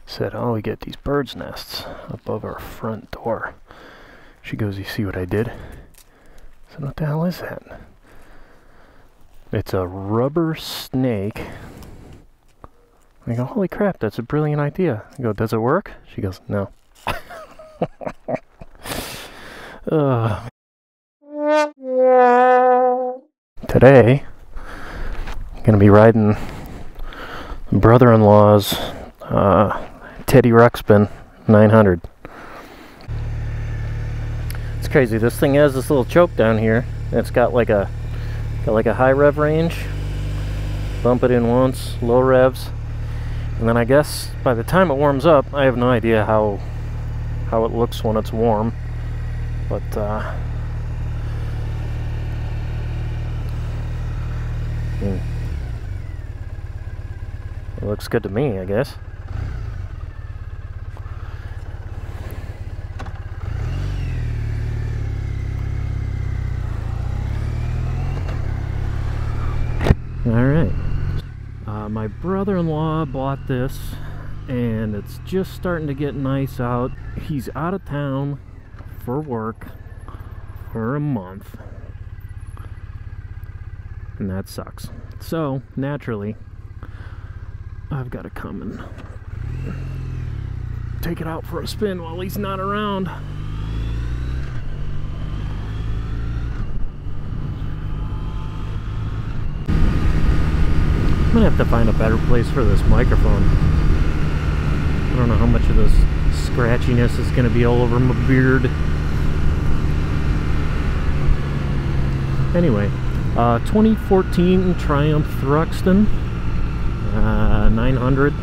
Said, oh, we get these bird's nests above our front door. She goes, you see what I did? I said, what the hell is that? It's a rubber snake. I go, holy crap, that's a brilliant idea. I go, does it work? She goes, no. Today, I'm going to be riding brother-in-law's Teddy Ruxpin 900. It's crazy. This thing has this little choke down here. It's got like a high rev range. Bump it in once, low revs, and then I guess by the time it warms up, I have no idea how it looks when it's warm, but it looks good to me, I guess. Alright, my brother-in-law bought this, and it's just starting to get nice out. He's out of town for work for a month, and that sucks. So, naturally, I've got to come and take it out for a spin while he's not around. I'm gonna have to find a better place for this microphone. I don't know how much of this scratchiness is gonna be all over my beard. Anyway, 2014 Triumph Thruxton 900.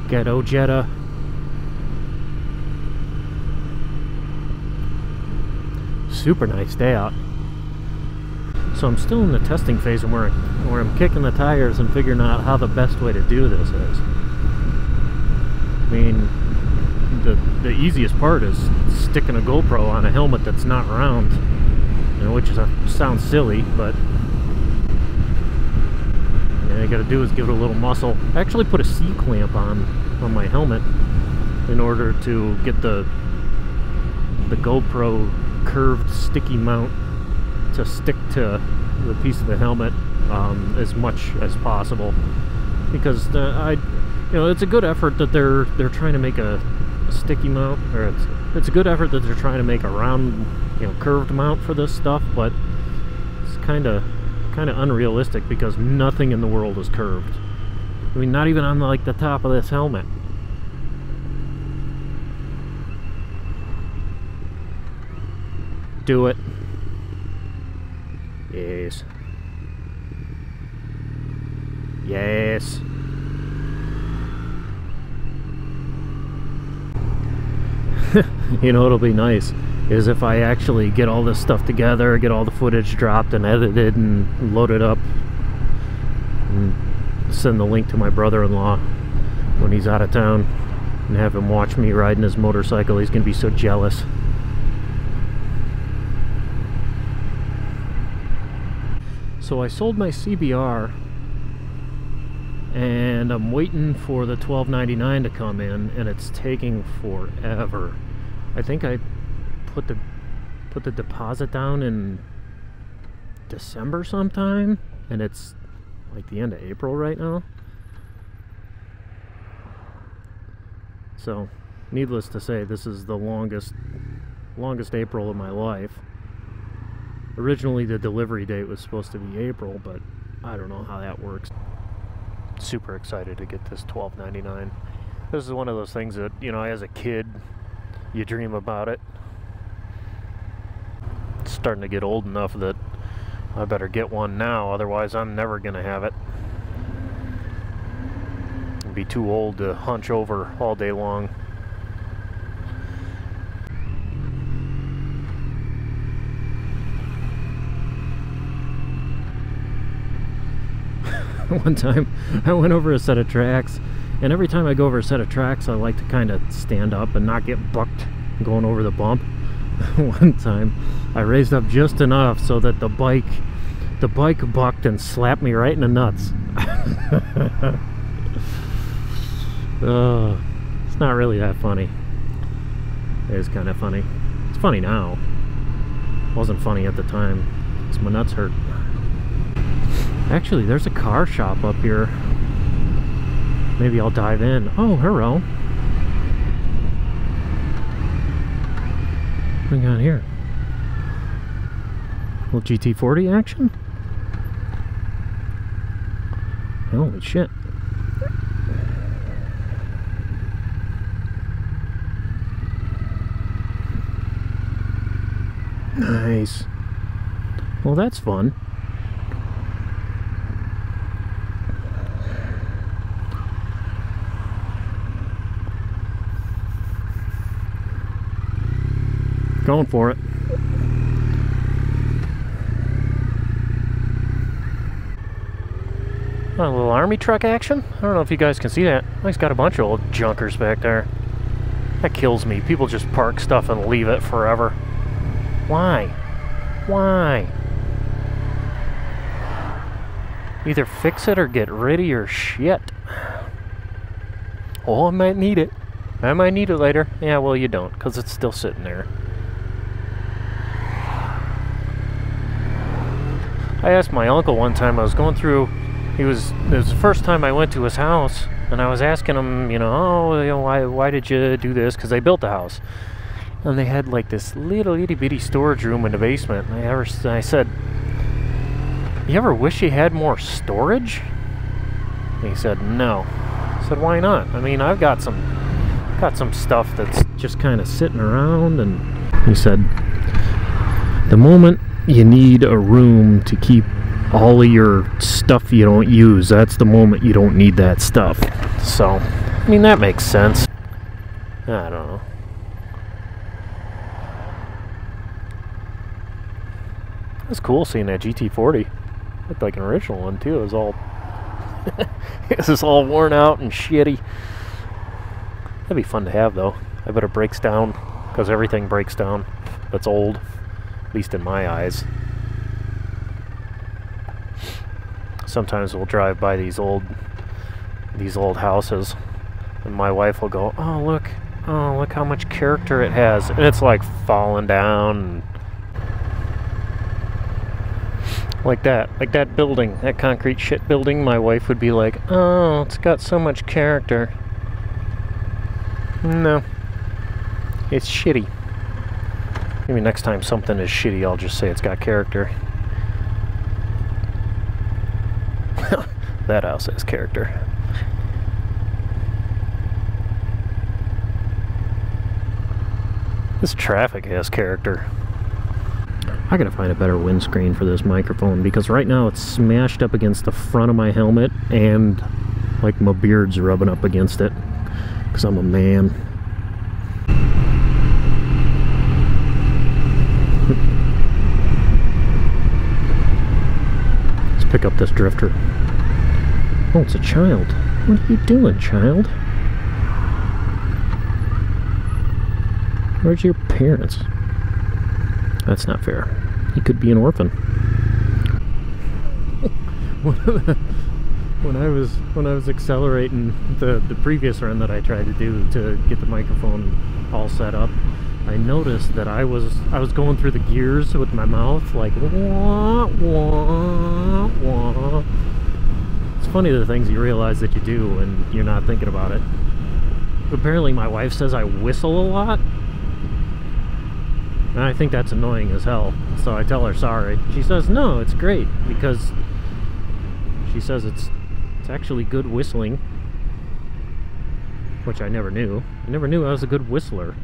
Ghetto Jetta. Super nice day out. So I'm still in the testing phase where I'm kicking the tires and figuring out how the best way to do this is. I mean, the easiest part is sticking a GoPro on a helmet that's not round, you know, which sounds silly, but all you gotta do is give it a little muscle. I actually put a C-clamp on my helmet in order to get the GoPro curved sticky mount to stick to the piece of the helmet as much as possible, because it's a good effort that they're trying to make a sticky mount, or it's a good effort that they're trying to make a round, curved mount for this stuff, but it's kind of unrealistic because nothing in the world is curved. I mean, not even on like the top of this helmet. Do it. Yes. Yes. You know what'll be nice is if I actually get all this stuff together, get all the footage dropped and edited and loaded up, and send the link to my brother-in-law when he's out of town and have him watch me riding his motorcycle. He's gonna be so jealous. So I sold my CBR and I'm waiting for the $12.99 to come in, and it's taking forever. I think I put the deposit down in December sometime, and it's like the end of April right now. So, needless to say, this is the longest April of my life. Originally the delivery date was supposed to be April, but I don't know how that works. Super excited to get this $12.99. This is one of those things that, as a kid, you dream about it. It's starting to get old enough that I better get one now, otherwise I'm never gonna have it. I'll be too old to hunch over all day long. One time I went over a set of tracks, and every time I go over a set of tracks I like to kind of stand up and not get bucked going over the bump. One time I raised up just enough so that the bike bucked and slapped me right in the nuts. It's not really that funny. It is kind of funny. It's funny now. It wasn't funny at the time because my nuts hurt. Actually, there's a car shop up here. Maybe I'll dive in. Oh, hello. What do we got here? A little GT-40 action? Holy shit. Nice. Well, that's fun. Going for it. A little army truck action. I don't know if you guys can see that. He's got a bunch of old junkers back there. That kills me. People just park stuff and leave it forever. Why? Why? Either fix it or get rid of your shit. Oh, I might need it. I might need it later. Yeah, well, you don't, because it's still sitting there. I asked my uncle one time, I was going through, it was the first time I went to his house, and I was asking him, why did you do this? Because they built the house. And they had like this little itty bitty storage room in the basement. And I said, you ever wish you had more storage? And he said, no. I said, why not? I mean, I've got some stuff that's just kind of sitting around. And he said, the moment you need a room to keep all of your stuff you don't use, that's the moment you don't need that stuff. So, I mean, that makes sense. I don't know. It's cool seeing that GT-40. Looked like an original one too. It was all it was all worn out and shitty. That'd be fun to have though. I bet it breaks down, because everything breaks down that's old, at least in my eyes. Sometimes we'll drive by these old houses, and my wife will go, oh look how much character it has, and it's like falling down and like that building, that concrete shit building. My wife would be like, oh, it's got so much character. No, it's shitty. Maybe next time something is shitty, I'll just say it's got character. That house has character. This traffic has character. I gotta find a better windscreen for this microphone, because right now it's smashed up against the front of my helmet, and like my beard's rubbing up against it, because I'm a man. Let's pick up this drifter. Oh, it's a child. What are you doing, child? Where's your parents? That's not fair. He could be an orphan. When I was accelerating the previous run that I tried to do to get the microphone all set up, I noticed that I was going through the gears with my mouth like wah, wah, wah. It's funny the things you realize that you do when you're not thinking about it. Apparently my wife says I whistle a lot. And I think that's annoying as hell, so I tell her sorry. She says no, it's great, because she says it's actually good whistling, which I never knew. I never knew I was a good whistler.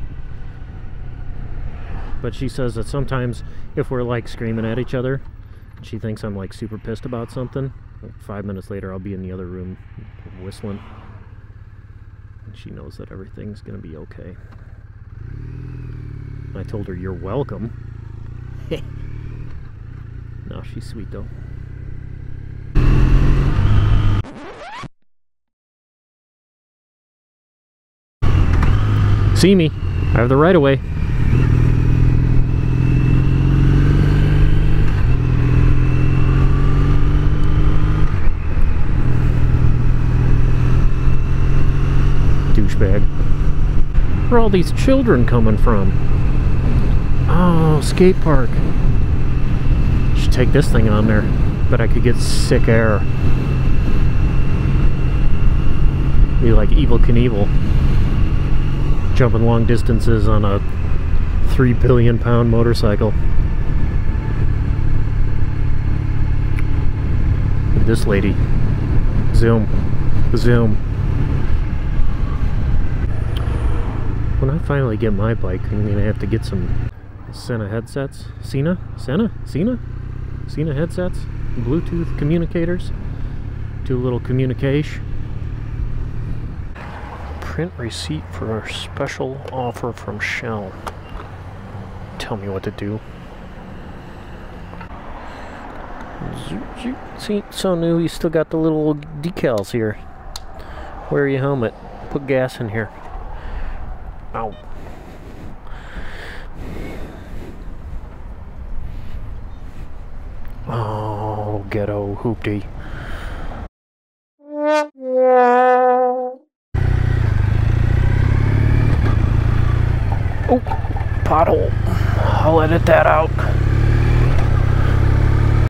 But she says that sometimes if we're like screaming at each other, she thinks I'm like super pissed about something. Like 5 minutes later I'll be in the other room whistling, and she knows that everything's gonna be okay. I told her, you're welcome. No, she's sweet though. See me. I have the right of way. Douchebag. Where are all these children coming from? Oh, skate park. Should take this thing on there. Bet I could get sick air. Be like Evel Knievel. Jumping long distances on a 3 billion pound motorcycle. This lady. Zoom. Zoom. When I finally get my bike, I'm gonna have to get some Sena headsets. Sena headsets. Bluetooth communicators. Do a little communication. Print receipt for a special offer from Shell. Tell me what to do. See, so new, you still got the little decals here. Wear your helmet. Put gas in here. Ow. Oh, ghetto hoopty. Oh, pothole. I'll edit that out.